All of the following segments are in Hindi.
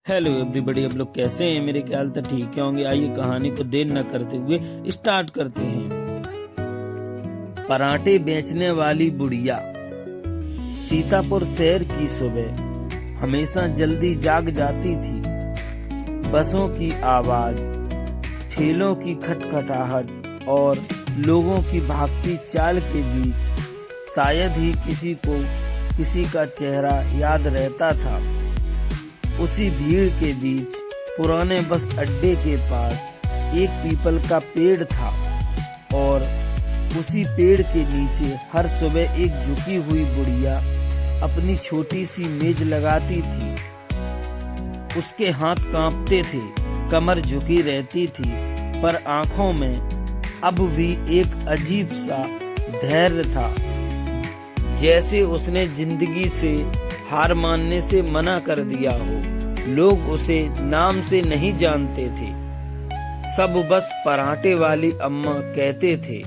हेलो एवरीबॉडी, आप लोग कैसे हैं? मेरे ख्याल से ठीक है होंगे। आइए कहानी को देर न करते हुए स्टार्ट करते हैं। पराठे बेचने वाली बुढ़िया। सीतापुर शहर की सुबह हमेशा जल्दी जाग जाती थी। बसों की आवाज, ठेलों की खटखटाहट और लोगों की भागती चाल के बीच शायद ही किसी को किसी का चेहरा याद रहता था। उसी भीड़ के बीच पुराने बस अड्डे के पास एक पीपल का पेड़ था और उसी पेड़ के नीचे हर सुबह एक झुकी हुई बुढ़िया अपनी छोटी सी मेज लगाती थी। उसके हाथ कांपते थे, कमर झुकी रहती थी, पर आंखों में अब भी एक अजीब सा धैर्य था, जैसे उसने जिंदगी से हार मानने से मना कर दिया हो। लोग उसे नाम से नहीं जानते थे, सब बस पराठे वाली अम्मा कहते थे,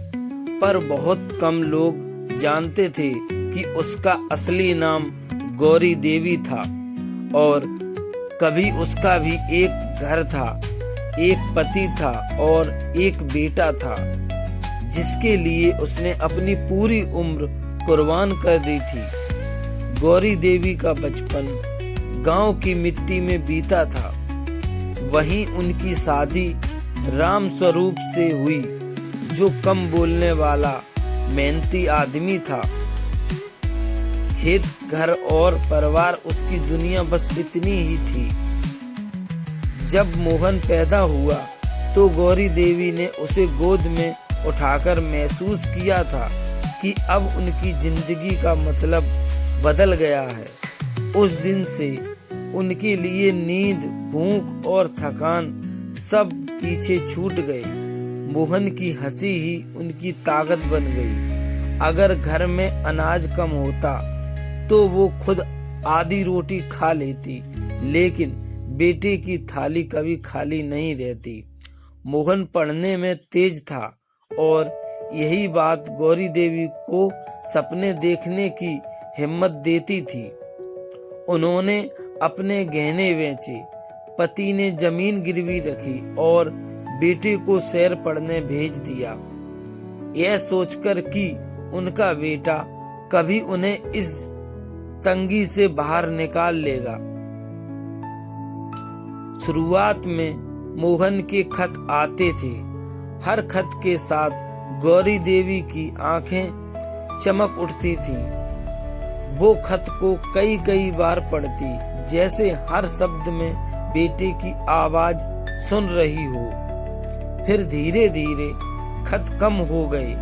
पर बहुत कम लोग जानते थे कि उसका असली नाम गौरी देवी था और कभी उसका भी एक घर था, एक पति था और एक बेटा था, जिसके लिए उसने अपनी पूरी उम्र कुर्बान कर दी थी। गौरी देवी का बचपन गांव की मिट्टी में बीता था। वहीं उनकी शादी राम स्वरूप से हुई, जो कम बोलने वाला मेहनती आदमी था। खेत, घर और परिवार उसकी दुनिया बस इतनी ही थी। जब मोहन पैदा हुआ तो गौरी देवी ने उसे गोद में उठाकर महसूस किया था कि अब उनकी जिंदगी का मतलब बदल गया है। उस दिन से उनके लिए नींद, भूख और थकान सब पीछे छूट गए। मोहन की हंसी ही उनकी ताकत बन गई। अगर घर में अनाज कम होता तो वो खुद आधी रोटी खा लेती, लेकिन बेटे की थाली कभी खाली नहीं रहती। मोहन पढ़ने में तेज था और यही बात गौरी देवी को सपने देखने की हिम्मत देती थी। उन्होंने अपने गहने बेचे, पति ने जमीन गिरवी रखी और बेटे को शहर पढ़ने भेज दिया, यह सोचकर कि उनका बेटा कभी उन्हें इस तंगी से बाहर निकाल लेगा। शुरुआत में मोहन के खत आते थे। हर खत के साथ गौरी देवी की आंखें चमक उठती थीं। वो खत को कई कई बार पढ़ती, जैसे हर शब्द में बेटे की आवाज सुन रही हो। फिर धीरे धीरे खत कम हो गए,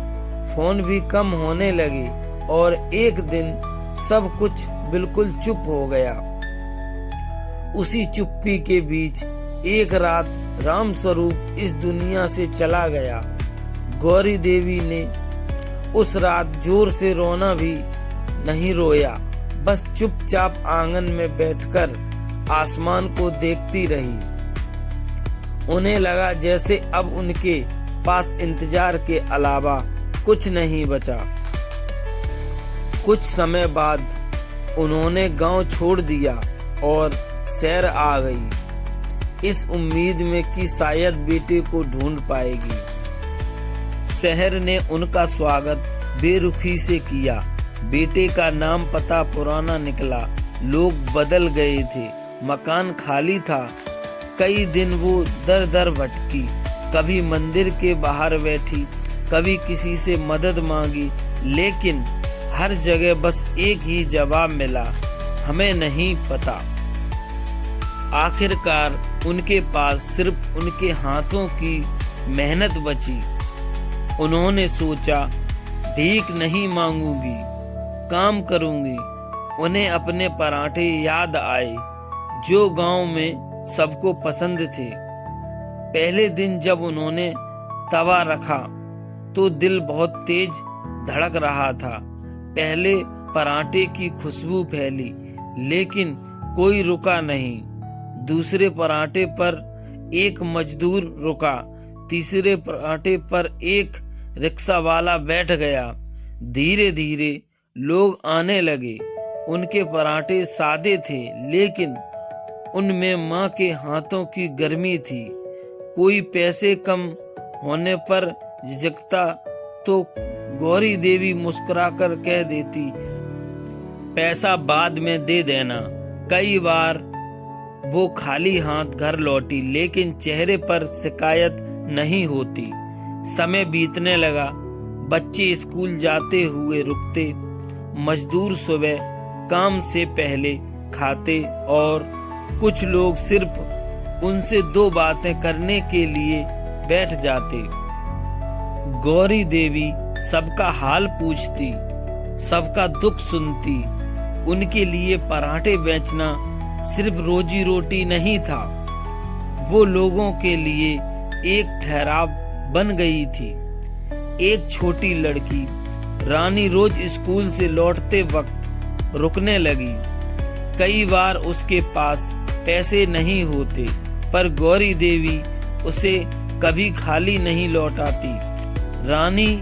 फोन भी कम होने लगे और एक दिन सब कुछ बिल्कुल चुप हो गया। उसी चुप्पी के बीच एक रात राम स्वरूप इस दुनिया से चला गया। गौरी देवी ने उस रात जोर से रोना भी नहीं रोया, बस चुपचाप आंगन में बैठकर आसमान को देखती रही। उन्हें लगा जैसे अब उनके पास इंतजार के अलावा कुछ नहीं बचा। कुछ समय बाद उन्होंने गांव छोड़ दिया और शहर आ गई, इस उम्मीद में कि शायद बेटे को ढूंढ पाएगी। शहर ने उनका स्वागत बेरुखी से किया। बेटे का नाम पता पुराना निकला, लोग बदल गए थे, मकान खाली था। कई दिन वो दर दर भटकी, कभी मंदिर के बाहर बैठी, कभी किसी से मदद मांगी, लेकिन हर जगह बस एक ही जवाब मिला, हमें नहीं पता। आखिरकार उनके पास सिर्फ उनके हाथों की मेहनत बची। उन्होंने सोचा, भीख नहीं मांगूंगी, काम करूंगी। उन्हें अपने पराठे याद आए, जो गांव में सबको पसंद थे। पहले दिन जब उन्होंने तवा रखा तो दिल बहुत तेज धड़क रहा था। पहले पराठे की खुशबू फैली, लेकिन कोई रुका नहीं। दूसरे पराठे पर एक मजदूर रुका, तीसरे पराठे पर एक रिक्शा वाला बैठ गया। धीरे धीरे लोग आने लगे। उनके पराठे सादे थे, लेकिन उनमें माँ के हाथों की गर्मी थी। कोई पैसे कम होने पर झिझकता तो गौरी देवी मुस्कुराकर कह देती, पैसा बाद में दे देना। कई बार वो खाली हाथ घर लौटी, लेकिन चेहरे पर शिकायत नहीं होती। समय बीतने लगा, बच्चे स्कूल जाते हुए रुकते, मजदूर सुबह काम से पहले खाते और कुछ लोग सिर्फ उनसे 2 बातें करने के लिए बैठ जाते। गौरी देवी सबका हाल पूछती, सबका दुख सुनती। उनके लिए पराठे बेचना सिर्फ रोजी रोटी नहीं था, वो लोगों के लिए एक ठहराव बन गई थी। एक छोटी लड़की रानी रोज स्कूल से लौटते वक्त रुकने लगी। कई बार उसके पास पैसे नहीं होते, पर गौरी देवी उसे कभी खाली नहीं लौटाती। रानी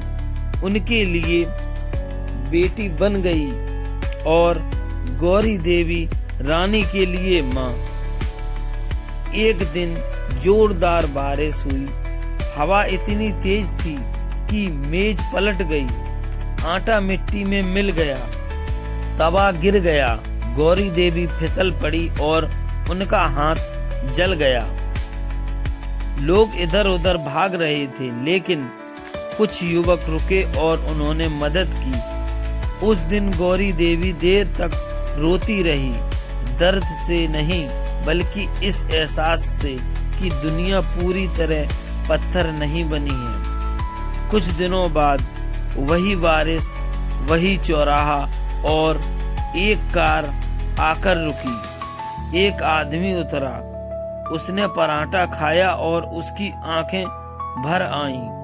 उनके लिए बेटी बन गई और गौरी देवी रानी के लिए माँ। एक दिन जोरदार बारिश हुई। हवा इतनी तेज थी कि मेज पलट गई, आटा मिट्टी में मिल गया, तवा गिर गया। गौरी देवी फिसल पड़ी और उनका हाथ जल गया। लोग इधर उधर भाग रहे थे, लेकिन कुछ युवक रुके और उन्होंने मदद की। उस दिन गौरी देवी देर तक रोती रही, दर्द से नहीं बल्कि इस एहसास से कि दुनिया पूरी तरह पत्थर नहीं बनी है। कुछ दिनों बाद वही बारिश, वही चौराहा और एक कार आकर रुकी। एक आदमी उतरा, उसने पराठा खाया और उसकी आंखें भर आईं।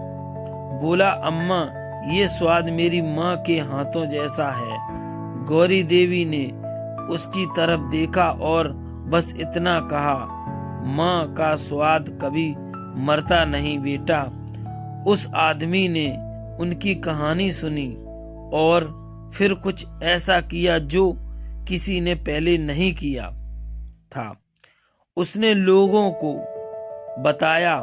बोला, अम्मा, ये स्वाद मेरी माँ के हाथों जैसा है। गौरी देवी ने उसकी तरफ देखा और बस इतना कहा, माँ का स्वाद कभी मरता नहीं बेटा। उस आदमी ने उनकी कहानी सुनी और फिर कुछ ऐसा किया जो किसी ने पहले नहीं किया था। उसने लोगों को बताया,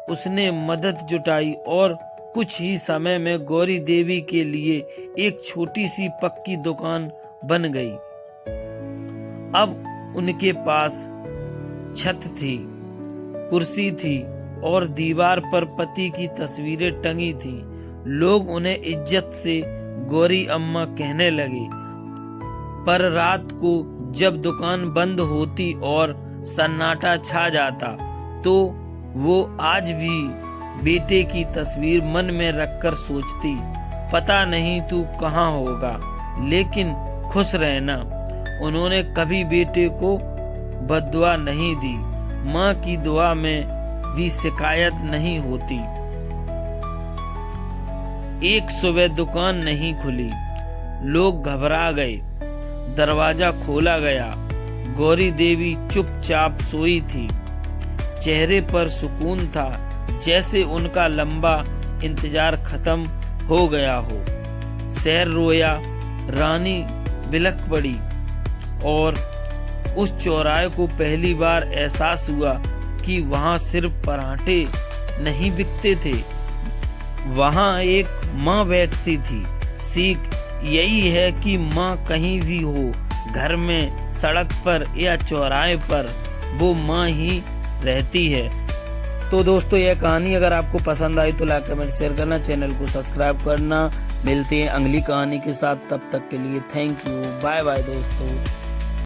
उसने मदद जुटाई और कुछ ही समय में गौरी देवी के लिए एक छोटी सी पक्की दुकान बन गई। अब उनके पास छत थी, कुर्सी थी और दीवार पर पति की तस्वीरें टंगी थीं। लोग उन्हें इज्जत से गौरी अम्मा कहने लगे। पर रात को जब दुकान बंद होती और सन्नाटा छा जाता, तो वो आज भी बेटे की तस्वीर मन में रखकर सोचती, पता नहीं तू कहाँ होगा, लेकिन खुश रहना। उन्होंने कभी बेटे को बद्दुआ नहीं दी। माँ की दुआ में भी शिकायत नहीं होती। एक सुबह दुकान नहीं खुली, लोग घबरा गए। दरवाजा खोला गया। गौरी देवी चुपचाप सोई थी। चेहरे पर सुकून था, जैसे उनका लंबा इंतजार खत्म हो गया हो। शहर रोया, रानी बिलख पड़ी और उस चौराहे को पहली बार एहसास हुआ कि वहाँ सिर्फ पराठे नहीं बिकते थे, वहाँ एक माँ बैठती थी। सीख यही है कि माँ कहीं भी हो, घर में, सड़क पर या चौराहे पर, वो माँ ही रहती है। तो दोस्तों, यह कहानी अगर आपको पसंद आई तो लाइक कमेंट शेयर करना, चैनल को सब्सक्राइब करना। मिलते हैं अगली कहानी के साथ, तब तक के लिए थैंक यू, बाय बाय दोस्तों।